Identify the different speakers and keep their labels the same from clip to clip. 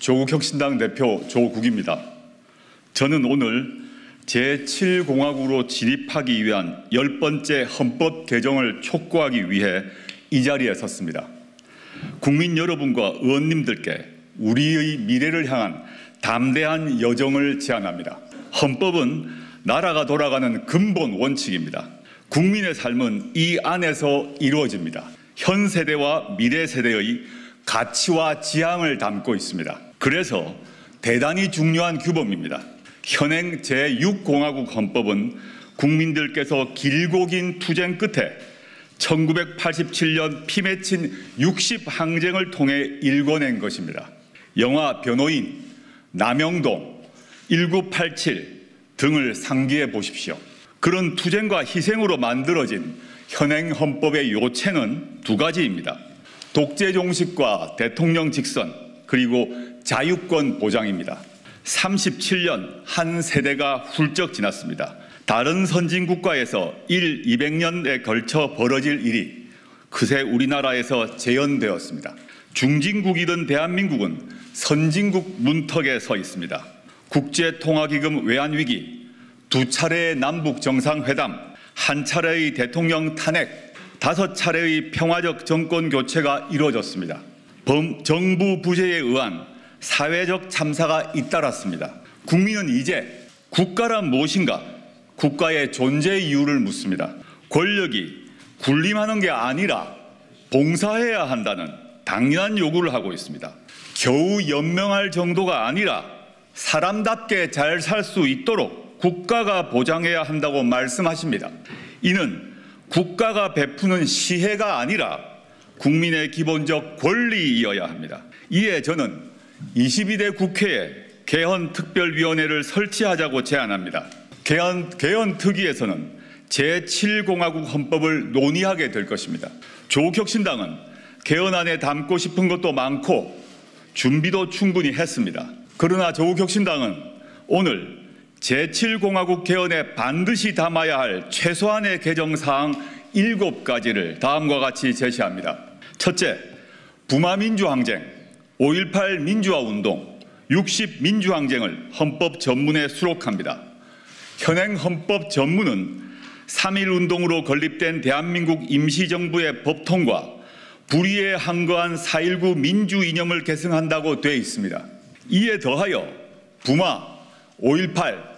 Speaker 1: 조국혁신당 대표 조국입니다. 저는 오늘 제7공화국으로 진입하기 위한 10번째 헌법 개정을 촉구하기 위해 이 자리에 섰습니다. 국민 여러분과 의원님들께 우리의 미래를 향한 담대한 여정을 제안합니다. 헌법은 나라가 돌아가는 근본 원칙입니다. 국민의 삶은 이 안에서 이루어집니다. 현 세대와 미래 세대의 가치와 지향을 담고 있습니다. 그래서 대단히 중요한 규범입니다. 현행 제6공화국 헌법은 국민들께서 길고 긴 투쟁 끝에 1987년 피 맺힌 60항쟁을 통해 일궈낸 것입니다. 영화 변호인, 남영동, 1987 등을 상기해 보십시오. 그런 투쟁과 희생으로 만들어진 현행 헌법의 요체는 두 가지입니다. 독재 종식과 대통령 직선, 그리고 자유권 보장입니다. 37년 한 세대가 훌쩍 지났습니다. 다른 선진국가에서 200년에 걸쳐 벌어질 일이 그새 우리나라에서 재현되었습니다. 중진국이던 대한민국은 선진국 문턱에 서 있습니다. 국제통화기금 외환위기, 2차례의 남북 정상회담, 1차례의 대통령 탄핵, 5차례의 평화적 정권 교체가 이루어졌습니다. 정부 부재에 의한 사회적 참사가 잇따랐습니다. 국민은 이제 국가란 무엇인가? 국가의 존재 이유를 묻습니다. 권력이 군림하는 게 아니라 봉사해야 한다는 당연한 요구를 하고 있습니다. 겨우 연명할 정도가 아니라 사람답게 잘 살 수 있도록 국가가 보장해야 한다고 말씀하십니다. 이는 국가가 베푸는 시혜가 아니라 국민의 기본적 권리이어야 합니다. 이에 저는 22대 국회에 개헌특별위원회를 설치하자고 제안합니다. 개헌특위에서는 제7공화국 헌법을 논의하게 될 것입니다. 조국혁신당은 개헌안에 담고 싶은 것도 많고 준비도 충분히 했습니다. 그러나 조국혁신당은 오늘 제7공화국 개헌에 반드시 담아야 할 최소한의 개정사항 7가지를 다음과 같이 제시합니다. 첫째, 부마민주항쟁, 5.18 민주화운동, 60 민주항쟁을 헌법 전문에 수록합니다. 현행 헌법 전문은 3.1운동으로 건립된 대한민국 임시정부의 법통과 불의에 항거한 4.19 민주 이념을 계승한다고 되어 있습니다. 이에 더하여 부마, 5.18,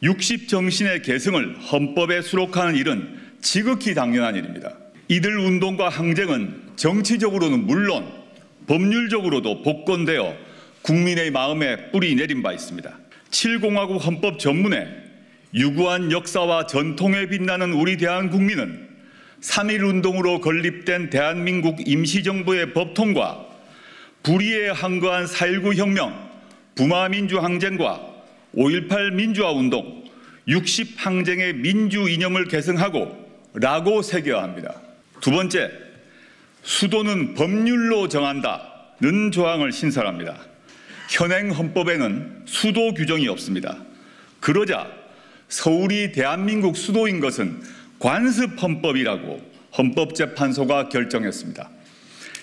Speaker 1: 60 정신의 계승을 헌법에 수록하는 일은 지극히 당연한 일입니다. 이들 운동과 항쟁은 정치적으로는 물론 법률적으로도 복권되어 국민의 마음에 뿌리 내린 바 있습니다. 7공화국 헌법 전문에 유구한 역사와 전통에 빛나는 우리 대한국민은 3.1운동으로 건립된 대한민국 임시정부의 법통과 불의에 항거한 4.19 혁명, 부마민주항쟁과 5.18 민주화운동, 60 항쟁의 민주 이념을 계승하고 라고 새겨야 합니다. 두 번째, 수도는 법률로 정한다는 조항을 신설합니다. 현행 헌법에는 수도 규정이 없습니다. 그러자 서울이 대한민국 수도인 것은 관습헌법이라고 헌법재판소가 결정했습니다.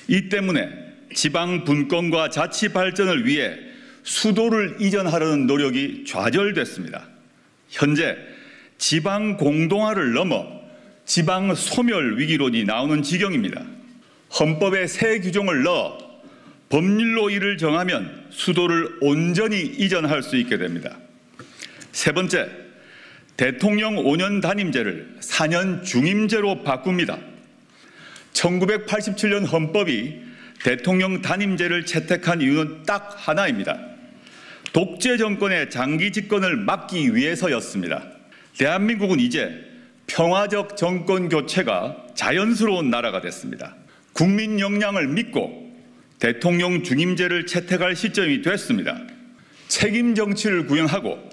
Speaker 1: 이 때문에 지방 분권과 자치 발전을 위해 수도를 이전하려는 노력이 좌절됐습니다. 현재 지방 공동화를 넘어 지방 소멸 위기론이 나오는 지경입니다. 헌법에 새 규정을 넣어 법률로 이를 정하면 수도를 온전히 이전할 수 있게 됩니다. 세 번째, 대통령 5년 단임제를 4년 중임제로 바꿉니다. 1987년 헌법이 대통령 단임제를 채택한 이유는 딱 하나입니다. 독재 정권의 장기 집권을 막기 위해서였습니다. 대한민국은 이제 평화적 정권 교체가 자연스러운 나라가 됐습니다. 국민 역량을 믿고 대통령 중임제를 채택할 시점이 됐습니다. 책임 정치를 구현하고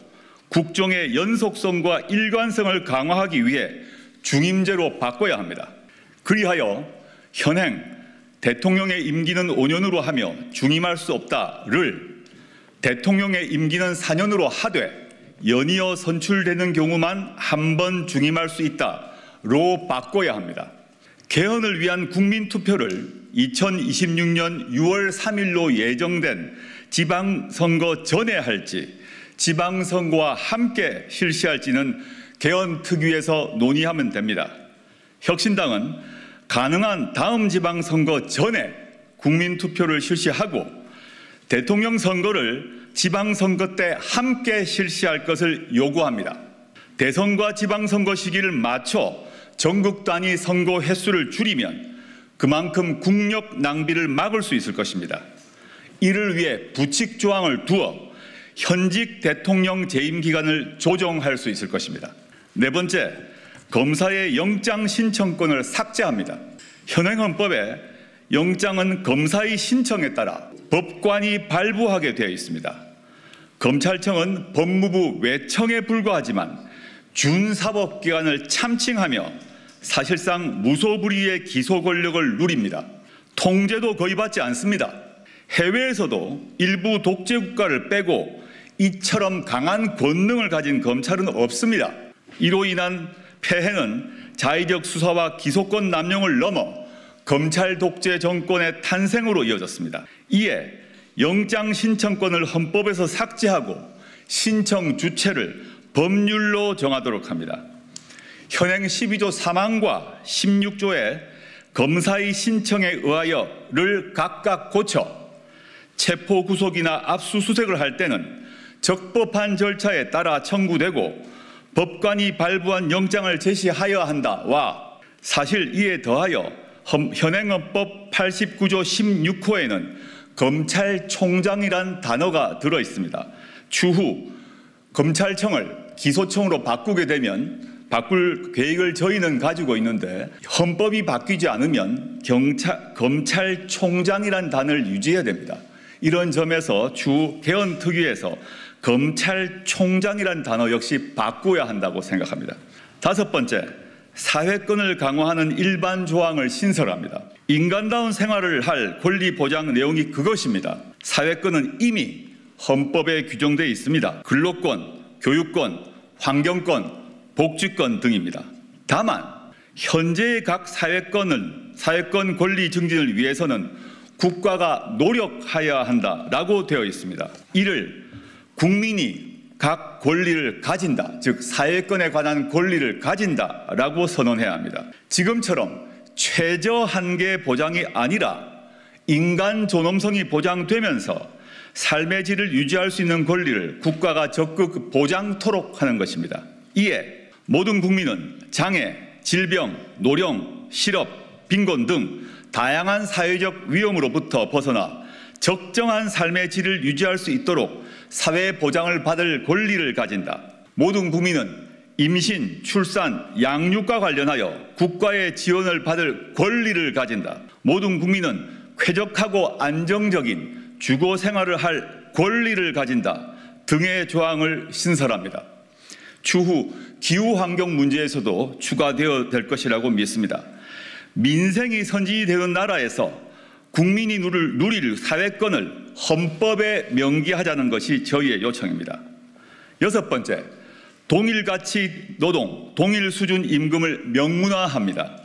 Speaker 1: 국정의 연속성과 일관성을 강화하기 위해 중임제로 바꿔야 합니다. 그리하여 현행 대통령의 임기는 5년으로 하며 중임할 수 없다를 대통령의 임기는 4년으로 하되 연이어 선출되는 경우만 한 번 중임할 수 있다로 바꿔야 합니다. 개헌을 위한 국민투표를 2026년 6월 3일로 예정된 지방선거 전에 할지 지방선거와 함께 실시할지는 개헌특위에서 논의하면 됩니다. 혁신당은 가능한 다음 지방선거 전에 국민투표를 실시하고 대통령 선거를 지방선거 때 함께 실시할 것을 요구합니다. 대선과 지방선거 시기를 맞춰 전국 단위 선거 횟수를 줄이면 그만큼 국력 낭비를 막을 수 있을 것입니다. 이를 위해 부칙 조항을 두어 현직 대통령 재임 기간을 조정할 수 있을 것입니다. 네 번째, 검사의 영장 신청권을 삭제합니다. 현행 헌법에 영장은 검사의 신청에 따라 법관이 발부하게 되어 있습니다. 검찰청은 법무부 외청에 불과하지만 준사법기관을 참칭하며 사실상 무소불위의 기소 권력을 누립니다. 통제도 거의 받지 않습니다. 해외에서도 일부 독재 국가를 빼고 이처럼 강한 권능을 가진 검찰은 없습니다. 이로 인한 폐해는 자의적 수사와 기소권 남용을 넘어 검찰 독재 정권의 탄생으로 이어졌습니다. 이에 영장 신청권을 헌법에서 삭제하고 신청 주체를 법률로 정하도록 합니다. 현행 12조 3항과 16조의 검사의 신청에 의하여를 각각 고쳐 체포 구속이나 압수수색을 할 때는 적법한 절차에 따라 청구되고 법관이 발부한 영장을 제시하여야 한다와 사실 이에 더하여 현행 헌법 89조 16호에는 검찰총장이란 단어가 들어 있습니다. 추후 검찰청을 기소청으로 바꾸게 되면 바꿀 계획을 저희는 가지고 있는데 헌법이 바뀌지 않으면 검찰총장이란 단어를 유지해야 됩니다. 이런 점에서 추후 개헌특위에서 검찰총장이란 단어 역시 바꿔야 한다고 생각합니다. 다섯 번째, 사회권을 강화하는 일반 조항을 신설합니다. 인간다운 생활을 할 권리 보장 내용이 그것입니다. 사회권은 이미 헌법에 규정되어 있습니다. 근로권, 교육권, 환경권, 복지권 등입니다. 다만 현재의 각 사회권 권리 증진을 위해서는 국가가 노력하여야 한다라고 되어 있습니다. 이를 국민이 각 권리를 가진다, 즉 사회권에 관한 권리를 가진다라고 선언해야 합니다. 지금처럼 최저 한계 보장이 아니라 인간 존엄성이 보장되면서 삶의 질을 유지할 수 있는 권리를 국가가 적극 보장토록 하는 것입니다. 이에 모든 국민은 장애, 질병, 노령, 실업, 빈곤 등 다양한 사회적 위험으로부터 벗어나 적정한 삶의 질을 유지할 수 있도록 사회 보장을 받을 권리를 가진다. 모든 국민은 임신, 출산, 양육과 관련하여 국가의 지원을 받을 권리를 가진다. 모든 국민은 쾌적하고 안정적인 주거 생활을 할 권리를 가진다 등의 조항을 신설합니다. 추후 기후환경 문제에서도 추가되어야 될 것이라고 믿습니다. 민생이 선진되는 나라에서 국민이 누릴 사회권을 헌법에 명기하자는 것이 저희의 요청입니다. 여섯 번째, 동일가치 노동, 동일 수준 임금을 명문화합니다.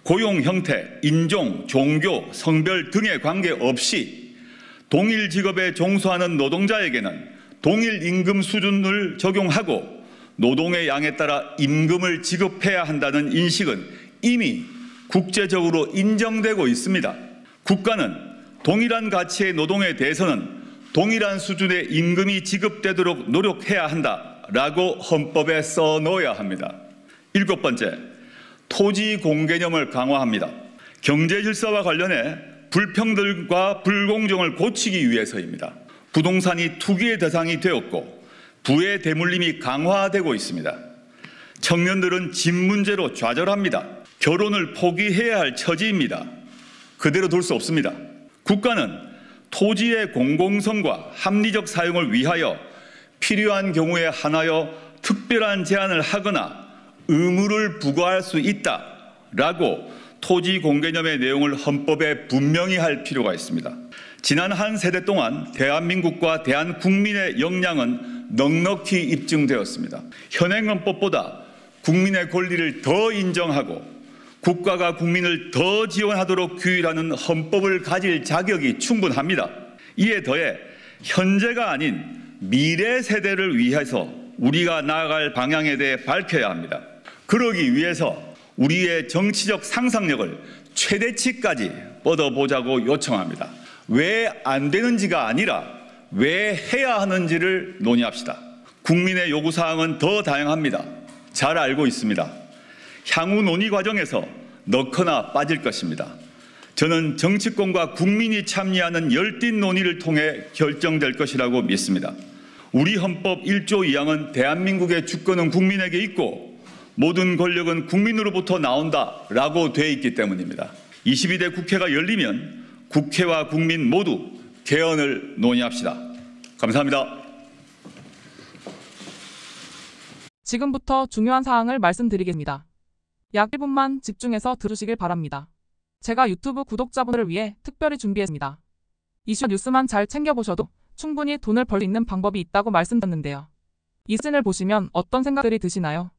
Speaker 1: 고용 형태, 인종, 종교, 성별 등에 관계없이 동일 직업에 종사하는 노동자에게는 동일 임금 수준을 적용하고 노동의 양에 따라 임금을 지급해야 한다는 인식은 이미 국제적으로 인정되고 있습니다. 국가는 동일한 가치의 노동에 대해서는 동일한 수준의 임금이 지급되도록 노력해야 한다라고 헌법에 써놓아야 합니다. 일곱 번째, 토지 공개념을 강화합니다. 경제 질서와 관련해 불평등과 불공정을 고치기 위해서입니다. 부동산이 투기의 대상이 되었고 부의 대물림이 강화되고 있습니다. 청년들은 집 문제로 좌절합니다. 결혼을 포기해야 할 처지입니다. 그대로 둘 수 없습니다. 국가는 토지의 공공성과 합리적 사용을 위하여 필요한 경우에 한하여 특별한 제한을 하거나 의무를 부과할 수 있다라고 토지 공개념의 내용을 헌법에 분명히 할 필요가 있습니다. 지난 한 세대 동안 대한민국과 대한국민의 역량은 넉넉히 입증되었습니다. 현행 헌법보다 국민의 권리를 더 인정하고 국가가 국민을 더 지원하도록 규율하는 헌법을 가질 자격이 충분합니다. 이에 더해 현재가 아닌 미래 세대를 위해서 우리가 나아갈 방향에 대해 밝혀야 합니다. 그러기 위해서 우리의 정치적 상상력을 최대치까지 뻗어보자고 요청합니다. 왜 안 되는지가 아니라 왜 해야 하는지를 논의합시다. 국민의 요구사항은 더 다양합니다. 잘 알고 있습니다. 향후 논의 과정에서 넣거나 빠질 것입니다. 저는 정치권과 국민이 참여하는 열띤 논의를 통해 결정될 것이라고 믿습니다. 우리 헌법 1조 2항은 대한민국의 주권은 국민에게 있고 모든 권력은 국민으로부터 나온다라고 되어 있기 때문입니다. 22대 국회가 열리면 국회와 국민 모두 개헌을 논의합시다. 감사합니다.
Speaker 2: 지금부터 중요한 사항을 말씀드리겠습니다. 약 1분만 집중해서 들으시길 바랍니다. 제가 유튜브 구독자분들을 위해 특별히 준비했습니다. 이슈 뉴스만 잘 챙겨보셔도 충분히 돈을 벌 수 있는 방법이 있다고 말씀드렸는데요. 이 사진을 보시면 어떤 생각들이 드시나요?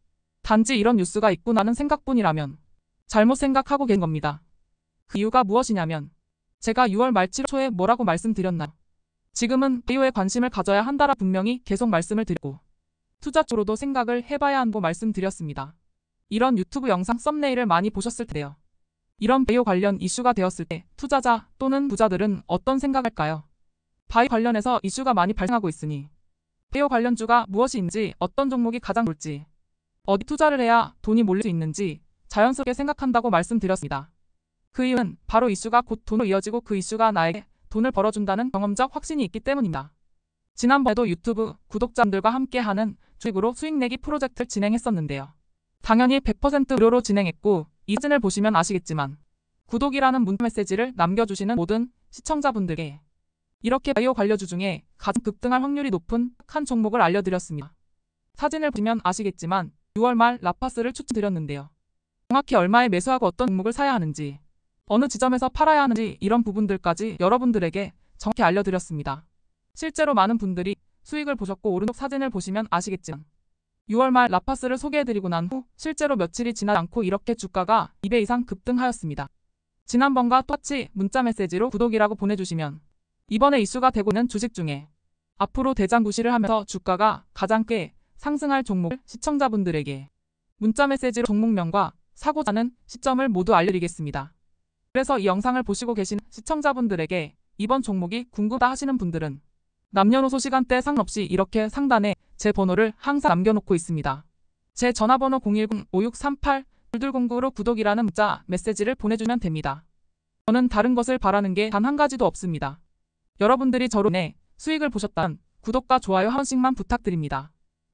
Speaker 2: 단지 이런 뉴스가 있구나는 생각뿐이라면 잘못 생각하고 계신 겁니다. 그 이유가 무엇이냐면 제가 6월 말 7월 초에 뭐라고 말씀드렸나요? 지금은 바이오에 관심을 가져야 한다라 분명히 계속 말씀을 드리고 투자 쪽으로도 생각을 해봐야 한다고 말씀드렸습니다. 이런 유튜브 영상 썸네일을 많이 보셨을 텐데요. 이런 바이오 관련 이슈가 되었을 때 투자자 또는 부자들은 어떤 생각할까요? 바이오 관련해서 이슈가 많이 발생하고 있으니 바이오 관련주가 무엇인지 어떤 종목이 가장 좋을지 어디 투자를 해야 돈이 몰릴 수 있는지 자연스럽게 생각한다고 말씀드렸습니다. 그 이유는 바로 이슈가 곧 돈으로 이어지고 그 이슈가 나에게 돈을 벌어준다는 경험적 확신이 있기 때문입니다. 지난번에도 유튜브 구독자분들과 함께하는 주식으로 수익 내기 프로젝트를 진행했었는데요. 당연히 100% 무료로 진행했고 이 사진을 보시면 아시겠지만 구독이라는 문자 메시지를 남겨주시는 모든 시청자분들께 이렇게 바이오 관련주 중에 가장 급등할 확률이 높은 한 종목을 알려드렸습니다. 사진을 보시면 아시겠지만 6월 말 라파스를 추천드렸는데요. 정확히 얼마에 매수하고 어떤 종목을 사야 하는지 어느 지점에서 팔아야 하는지 이런 부분들까지 여러분들에게 정확히 알려드렸습니다. 실제로 많은 분들이 수익을 보셨고 오른쪽 사진을 보시면 아시겠지만 6월 말 라파스를 소개해드리고 난 후 실제로 며칠이 지나지 않고 이렇게 주가가 2배 이상 급등하였습니다. 지난번과 똑같이 문자 메시지로 구독이라고 보내주시면 이번에 이슈가 되고 있는 주식 중에 앞으로 대장구시를 하면서 주가가 가장 꽤 상승할 종목을 시청자분들에게 문자 메시지로 종목명과 사고자 하는 시점을 모두 알려드리겠습니다. 그래서 이 영상을 보시고 계신 시청자분들에게 이번 종목이 궁금하다 하시는 분들은 남녀노소 시간대 상관없이 이렇게 상단에 제 번호를 항상 남겨놓고 있습니다. 제 전화번호 010-5638-2209로 구독이라는 문자 메시지를 보내주면 됩니다. 저는 다른 것을 바라는 게 단 한 가지도 없습니다. 여러분들이 저로 인해 수익을 보셨다면 구독과 좋아요 한 번씩만 부탁드립니다.